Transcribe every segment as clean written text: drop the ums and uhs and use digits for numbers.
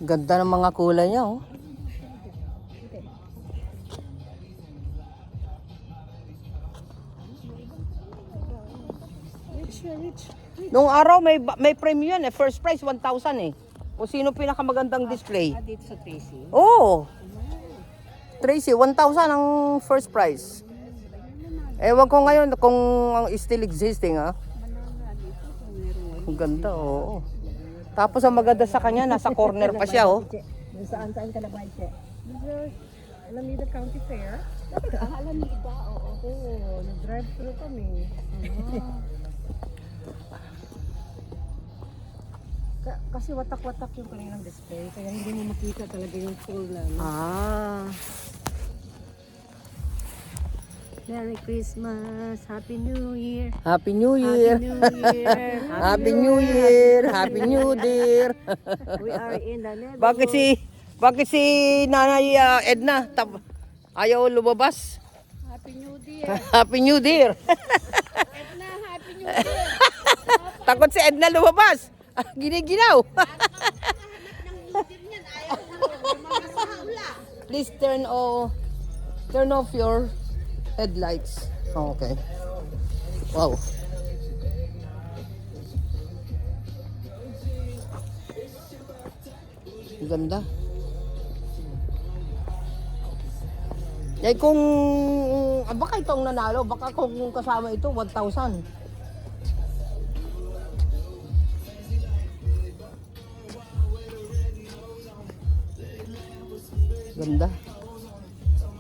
Ganda ng mga kulay niya, oh. Nung araw may premium yan eh. First price 1,000 eh. Kung sino pinakamagandang display. Dito sa Tracy. Oo. Tracy, 1,000 ang first price. Ewan ko ngayon kung still existing, ha. Ang ganda, oo. Tapos ang maganda sa kanya, nasa corner pa siya, oh. Saan ka na ba, Che? Alameda County Fair. Alameda, oo. Oo, nag-drive-thru kami. Kasi watak-watak yung kanilang display, kaya hindi mo makita talaga yung full na. Merry Christmas, Happy New Year. Happy New Year. Happy New Year. Happy New Year. Happy New Year. We are in the neighborhood. Bakit si Nanay Edna ayaw lumabas? Happy New Year. Happy New Year. Edna, Happy New Year. Takot si Edna lumabas. Giniginaw. Please turn off your headlights. Okay. Wow. Ganda. Eh kung baka itong nanalo, baka kung kasama ito 1,000. Ganda.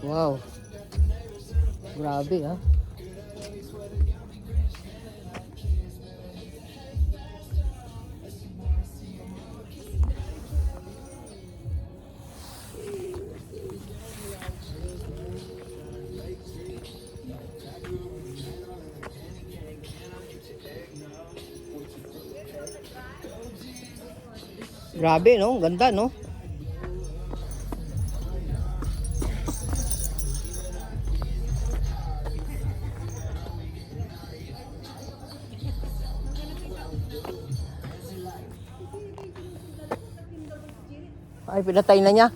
Wow. Grabe, ha. Grabe, no? Ganda, no? Ay, pinatay na niya.